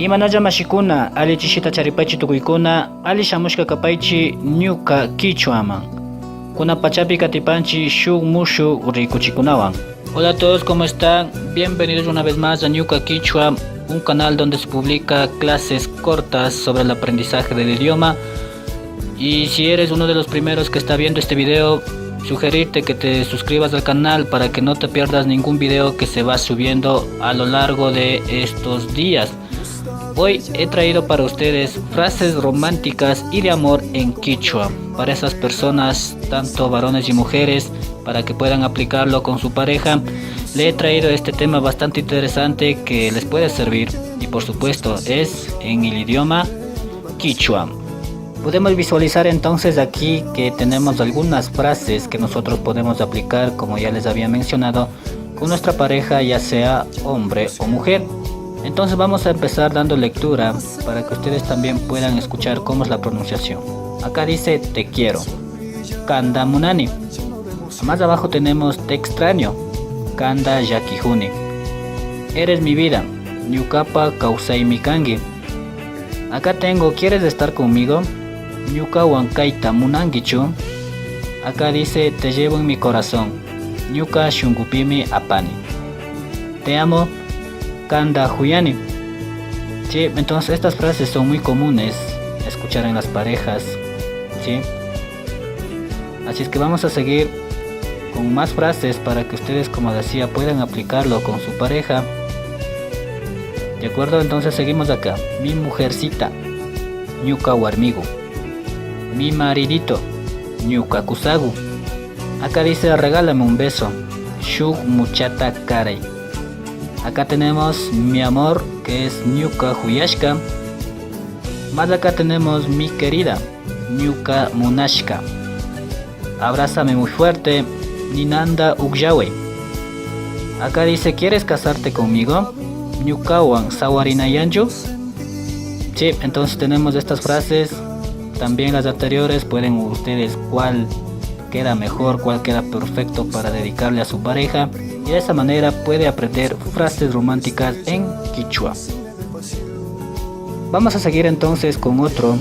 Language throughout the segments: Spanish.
Imanalla mashikuna, ali chishita charipachi tukuykuna, ali shamushka kapaychi ñuka Quichuaman. Kuna pachapi katipanchi shuk mushu rikuchikunawan. Hola a todos, ¿cómo están? Bienvenidos una vez más a Ñuka Quichua, un canal donde se publica clases cortas sobre el aprendizaje del idioma. Y si eres uno de los primeros que está viendo este video, sugerirte que te suscribas al canal para que no te pierdas ningún video que se va subiendo a lo largo de estos días. Hoy he traído para ustedes frases románticas y de amor en quichua para esas personas, tanto varones y mujeres, para que puedan aplicarlo con su pareja. Le he traído este tema bastante interesante que les puede servir, y por supuesto es en el idioma quichua. Podemos visualizar entonces aquí que tenemos algunas frases que nosotros podemos aplicar, como ya les había mencionado, con nuestra pareja, ya sea hombre o mujer. Entonces vamos a empezar dando lectura para que ustedes también puedan escuchar cómo es la pronunciación. Acá dice te quiero, Kanda Munani. Más abajo tenemos te extraño, Kanda Yakihuni. Eres mi vida, Ñukapa Kausai Mikangi. Acá tengo ¿quieres estar conmigo? Ñuka Wankaita Munangichu. Acá dice te llevo en mi corazón, Ñuka Shungupimi Apani. Te amo, Kanda Huyani. Sí, entonces estas frases son muy comunes escuchar en las parejas, ¿sí? Así es que vamos a seguir con más frases para que ustedes, como decía, puedan aplicarlo con su pareja. ¿De acuerdo? Entonces seguimos acá. Mi mujercita, Ñuka Warmigu. Mi maridito, Ñuka Kusagu. Acá dice regálame un beso, Shuk Muchata Karei. Acá tenemos mi amor, que es Ñuka Huyashka. Más acá tenemos mi querida, Ñuka Munashka. Abrázame muy fuerte, Ninanda Ugyawe. Acá dice ¿quieres casarte conmigo? Ñukawan Sawarinayanju. Sí, entonces tenemos estas frases. También las anteriores, pueden ustedes cuál queda mejor, cuál queda perfecto para dedicarle a su pareja. Y de esa manera puede aprender frases románticas en quichua. Vamos a seguir entonces con otro.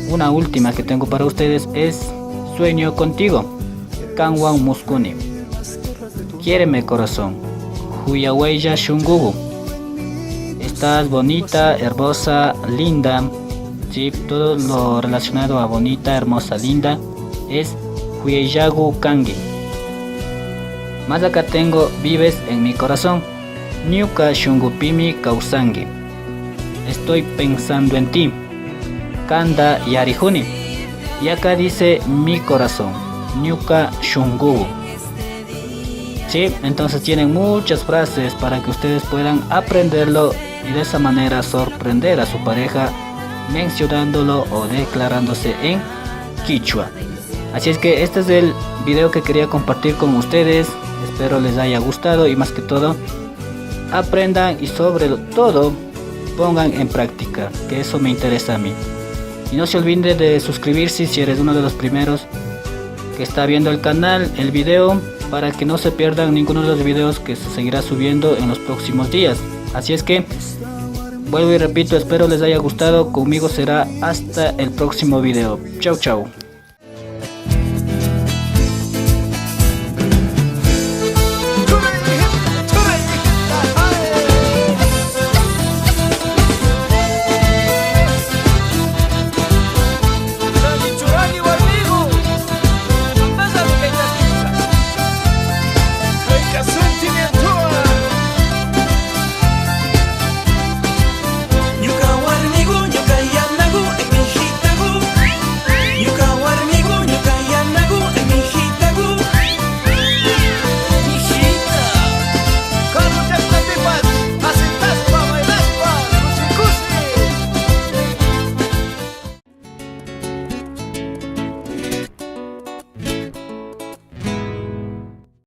Una última que tengo para ustedes es sueño contigo, Kanwan Muskuni. Quiéreme corazón, Huyaweya Shungugu. Estás bonita, hermosa, linda. Sí, todo lo relacionado a bonita, hermosa, linda es Huyeyagu Kangi. Más acá tengo vives en mi corazón, Ñuka Shungupimi Kausangi. Estoy pensando en ti, Kanda Yarihuni. Y acá dice mi corazón, Ñuka Shungugu. Sí, entonces tienen muchas frases para que ustedes puedan aprenderlo y de esa manera sorprender a su pareja mencionándolo o declarándose en quichua. Así es que este es el video que quería compartir con ustedes. Espero les haya gustado y más que todo aprendan y sobre todo pongan en práctica, que eso me interesa a mí. Y no se olviden de suscribirse si eres uno de los primeros que está viendo el canal, el video, para que no se pierdan ninguno de los videos que se seguirá subiendo en los próximos días. Así es que vuelvo y repito, espero les haya gustado. Conmigo será hasta el próximo video. Chau chau.